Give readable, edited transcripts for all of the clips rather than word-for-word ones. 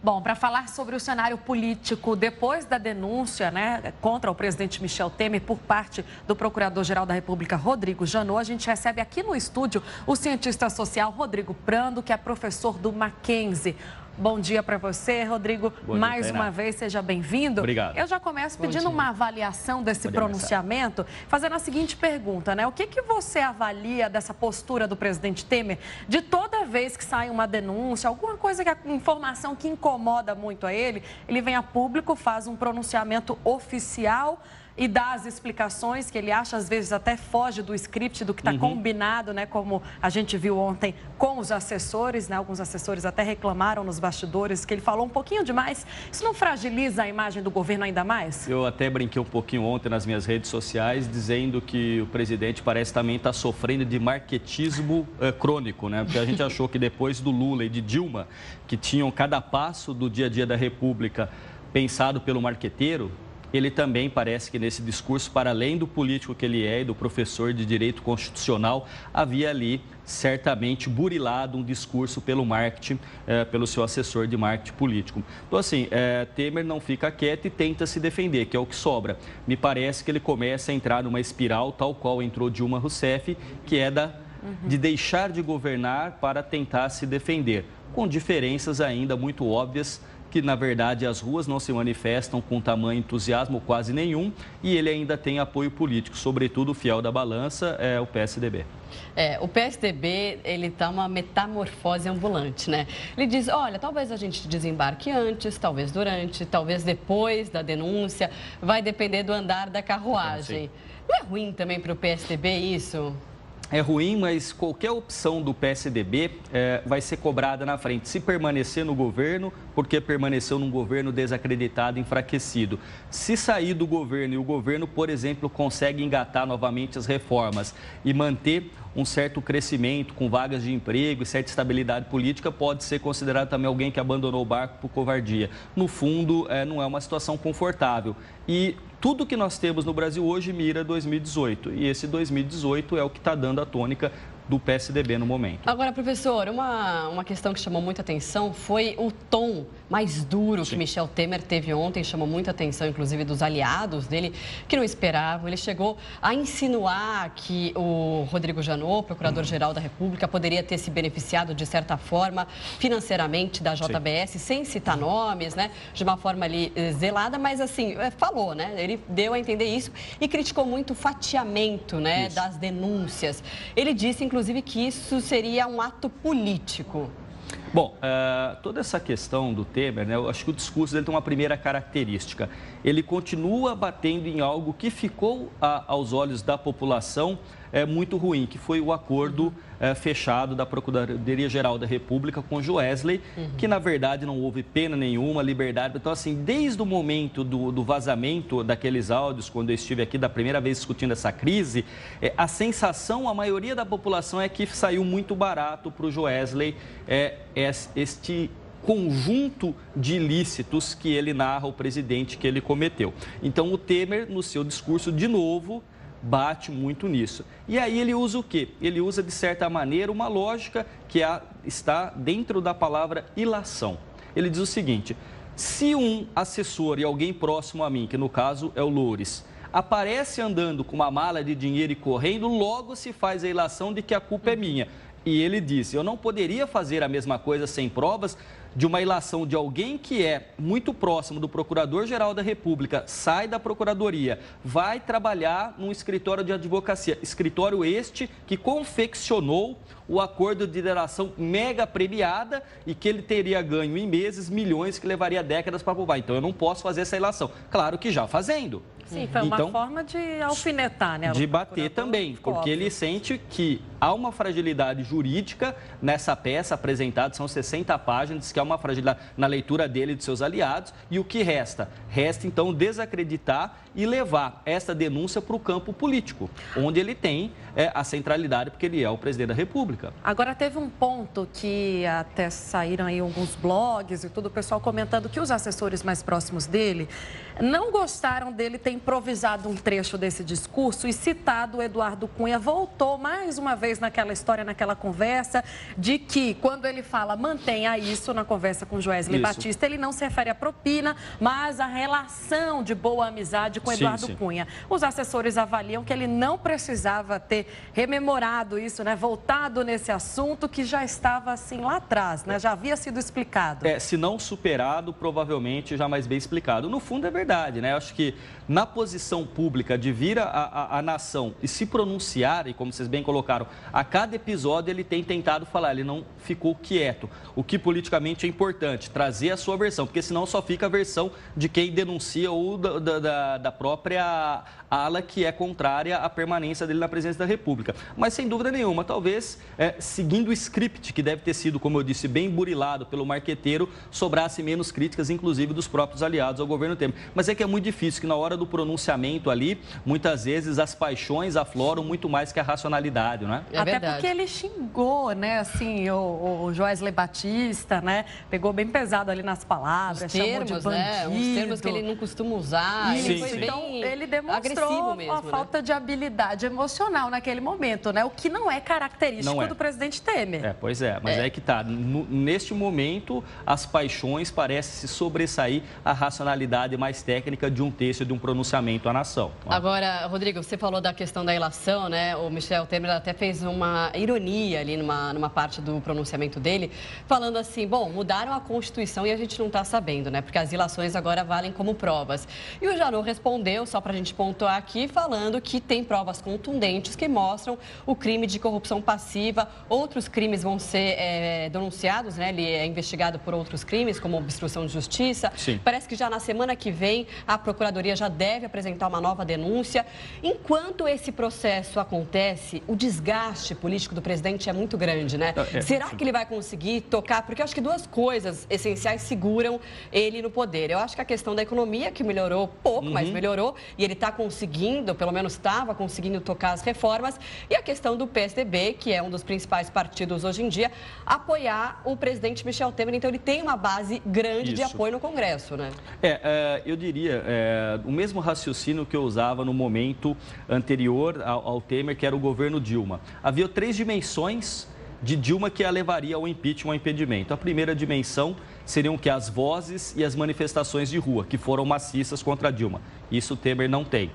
Bom, para falar sobre o cenário político depois da denúncia, contra o presidente Michel Temer por parte do Procurador-Geral da República, Rodrigo Janot, a gente recebe aqui no estúdio o cientista social Rodrigo Prando, que é professor do Mackenzie. Bom dia para você, Rodrigo. Mais uma vez, seja bem-vindo. Obrigado. Eu já começo pedindo uma avaliação desse pronunciamento, fazendo a seguinte pergunta, O que você avalia dessa postura do presidente Temer de toda vez que sai uma denúncia, alguma coisa, informação que incomoda muito a ele vem a público, faz um pronunciamento oficial e dá as explicações que ele acha, às vezes até foge do script, do que está combinado, como a gente viu ontem com os assessores, Alguns assessores até reclamaram nos bastidores que ele falou um pouquinho demais. Isso não fragiliza a imagem do governo ainda mais? Eu até brinquei um pouquinho ontem nas minhas redes sociais, dizendo que o presidente parece também estar sofrendo de marquetismo crônico, Porque a gente achou que depois do Lula e de Dilma, que tinham cada passo do dia a dia da República pensado pelo marqueteiro, ele também parece que nesse discurso, para além do político que ele é e do professor de direito constitucional, havia ali certamente burilado um discurso pelo marketing, pelo seu assessor de marketing político. Então, assim, Temer não fica quieto e tenta se defender, que é o que sobra. Me parece que ele começa a entrar numa espiral, tal qual entrou Dilma Rousseff, que é de deixar de governar para tentar se defender, com diferenças ainda muito óbvias, que, na verdade, as ruas não se manifestam com tamanho entusiasmo, quase nenhum, e ele ainda tem apoio político, sobretudo o fiel da balança é o PSDB. O PSDB, ele está uma metamorfose ambulante, Ele diz, olha, talvez a gente desembarque antes, talvez durante, talvez depois da denúncia, vai depender do andar da carruagem. Não é ruim também para o PSDB isso? É ruim, mas qualquer opção do PSDB vai ser cobrada na frente. Se permanecer no governo, porque permaneceu num governo desacreditado, enfraquecido. Se sair do governo e o governo, por exemplo, consegue engatar novamente as reformas e manter um certo crescimento com vagas de emprego e certa estabilidade política, pode ser considerado também alguém que abandonou o barco por covardia. No fundo, não é uma situação confortável. E tudo que nós temos no Brasil hoje mira 2018. E esse 2018 é o que está dando a tônica do PSDB no momento. Agora, professor, uma questão que chamou muita atenção foi o tom mais duro que Michel Temer teve ontem, chamou muita atenção, inclusive, dos aliados dele, que não esperavam. Ele chegou a insinuar que o Rodrigo Janot, procurador-geral da República, poderia ter se beneficiado, de certa forma, financeiramente da JBS, sem citar nomes, de uma forma ali zelada, mas assim, falou, Ele deu a entender isso e criticou muito o fatiamento, das denúncias. Ele disse, inclusive, que isso seria um ato político. Bom, toda essa questão do Temer, eu acho que o discurso dele tem uma primeira característica. Ele continua batendo em algo que ficou aos olhos da população muito ruim, que foi o acordo fechado da Procuradoria-Geral da República com o Joesley, que na verdade não houve pena nenhuma, liberdade. Então, assim, desde o momento do vazamento daqueles áudios, quando eu estive aqui da primeira vez discutindo essa crise, a sensação, a maioria da população é que saiu muito barato para o Joesley este conjunto de ilícitos que ele narra, o presidente, que ele cometeu. Então, o Temer, no seu discurso, de novo, bate muito nisso. E aí ele usa o quê? Ele usa, de certa maneira, uma lógica que está dentro da palavra ilação. Ele diz o seguinte: se um assessor e alguém próximo a mim, que no caso é o Loures, aparece andando com uma mala de dinheiro e correndo, logo se faz a ilação de que a culpa é minha. E ele disse, eu não poderia fazer a mesma coisa sem provas de uma ilação de alguém que é muito próximo do Procurador-Geral da República, sai da Procuradoria, vai trabalhar num escritório de advocacia. Escritório este que confeccionou o acordo de delação mega premiada e que ele teria ganho em meses milhões que levaria décadas para provar. Então, eu não posso fazer essa ilação. Claro que já fazendo. Sim, foi uma forma de alfinetar, De bater também, porque ele sente que há uma fragilidade jurídica nessa peça apresentada, são 60 páginas, que há uma fragilidade na leitura dele e de seus aliados, e o que resta? Resta, então, desacreditar e levar essa denúncia para o campo político, onde ele tem a centralidade, porque ele é o presidente da República. Agora, teve um ponto que até saíram aí alguns blogs e tudo, o pessoal comentando que os assessores mais próximos dele não gostaram dele ter ter improvisado um trecho desse discurso e citado o Eduardo Cunha. Voltou mais uma vez naquela história, naquela conversa, de que quando ele fala mantenha isso na conversa com Joesley Batista, ele não se refere à propina, mas à relação de boa amizade com Eduardo Cunha. Os assessores avaliam que ele não precisava ter rememorado isso, né? Voltado nesse assunto que já estava assim lá atrás, né? Já havia sido explicado. Se não superado, provavelmente já mais bem explicado. No fundo é verdade, né? Eu acho que na posição pública de vir a nação e se pronunciar, e como vocês bem colocaram, a cada episódio ele tem tentado falar, ele não ficou quieto. O que politicamente é importante, trazer a sua versão, porque senão só fica a versão de quem denuncia ou da própria ala que é contrária à permanência dele na presidência da República. Mas, sem dúvida nenhuma, talvez, seguindo o script, que deve ter sido, como eu disse, bem burilado pelo marqueteiro, sobrasse menos críticas, inclusive dos próprios aliados ao governo Temer. Mas é que é muito difícil, que na hora do pronunciamento ali, muitas vezes as paixões afloram muito mais que a racionalidade, não é? Até porque ele xingou, né, assim, o Joesley Batista, né, pegou bem pesado ali nas palavras, chamou de bandido. Né? Os termos que ele não costuma usar. Ele foi bem então, ele demonstrou mesmo, a falta de habilidade emocional naquele momento, né, o que não é característico do presidente Temer. Pois é, mas é que tá, neste momento, as paixões parecem se sobressair à racionalidade mais técnica de um texto, de um pronunciamento à nação. Agora, Rodrigo, você falou da questão da ilação, né? O Michel Temer até fez uma ironia ali numa parte do pronunciamento dele, falando assim, bom, mudaram a Constituição e a gente não está sabendo, né? Porque as ilações agora valem como provas. E o Janot respondeu, só para a gente pontuar aqui, falando que tem provas contundentes que mostram o crime de corrupção passiva. Outros crimes vão ser denunciados, né? Ele é investigado por outros crimes, como obstrução de justiça. Sim. Parece que já na semana que vem a Procuradoria já deve apresentar uma nova denúncia. Enquanto esse processo acontece, o desgaste político do presidente é muito grande, né? Será que ele vai conseguir tocar? Porque eu acho que duas coisas essenciais seguram ele no poder. Eu acho que a questão da economia, que melhorou pouco, mas melhorou, e ele está conseguindo, pelo menos estava conseguindo tocar as reformas, e a questão do PSDB, que é um dos principais partidos hoje em dia, apoiar o presidente Michel Temer. Então, ele tem uma base grande de apoio no Congresso, né? Eu diria, o mesmo raciocínio que eu usava no momento anterior ao Temer, que era o governo Dilma. Havia 3 dimensões de Dilma que a levaria ao impeachment, ao impedimento. A primeira dimensão seriam que as vozes e as manifestações de rua, que foram maciças contra a Dilma. Isso o Temer não tem.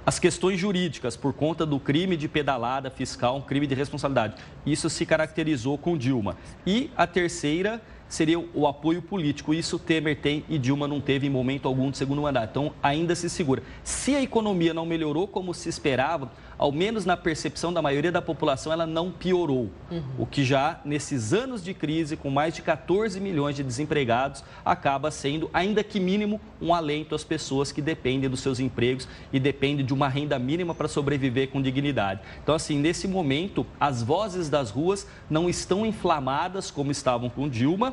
As questões jurídicas, por conta do crime de pedalada fiscal, um crime de responsabilidade. Isso se caracterizou com Dilma. E a terceira seria o apoio político. Isso Temer tem e Dilma não teve em momento algum de segundo mandato. Então, ainda se segura. Se a economia não melhorou como se esperava, ao menos na percepção da maioria da população, ela não piorou. O que já, nesses anos de crise, com mais de 14 milhões de desempregados, acaba sendo, ainda que mínimo, um alento às pessoas que dependem dos seus empregos e dependem de uma renda mínima para sobreviver com dignidade. Então, assim, nesse momento, as vozes das ruas não estão inflamadas como estavam com Dilma.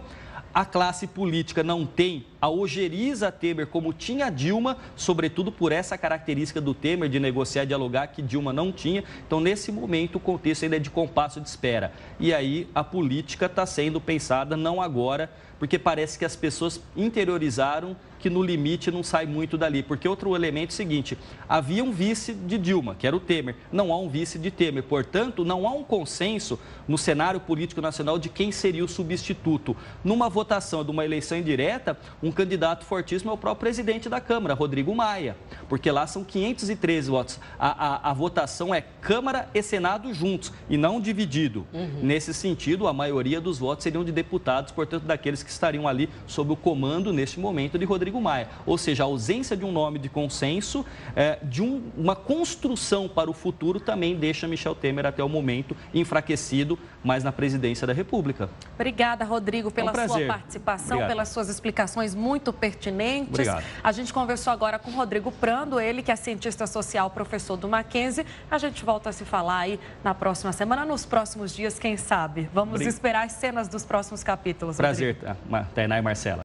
A classe política não tem a ojeriza Temer como tinha a Dilma, sobretudo por essa característica do Temer de negociar e dialogar que Dilma não tinha. Então, nesse momento, o contexto ainda é de compasso de espera. E aí, a política está sendo pensada não agora, porque parece que as pessoas interiorizaram que no limite não sai muito dali. Porque outro elemento é o seguinte, havia um vice de Dilma, que era o Temer. Não há um vice de Temer. Portanto, não há um consenso no cenário político nacional de quem seria o substituto. Numa votação de uma eleição indireta, um candidato fortíssimo é o próprio presidente da Câmara, Rodrigo Maia. Porque lá são 513 votos. A votação é Câmara e Senado juntos e não dividido. Nesse sentido, a maioria dos votos seriam de deputados, portanto, daqueles que estariam ali sob o comando, neste momento, de Rodrigo Maia. Ou seja, a ausência de um nome de consenso, uma construção para o futuro também deixa Michel Temer até o momento enfraquecido, mas na presidência da República. Obrigada, Rodrigo, pela sua participação, pelas suas explicações muito pertinentes. Obrigado. A gente conversou agora com o Rodrigo Prando, ele que é cientista social, professor do Mackenzie. A gente volta a se falar aí na próxima semana, nos próximos dias, quem sabe. Vamos esperar as cenas dos próximos capítulos. Prazer, Tainá e Marcela.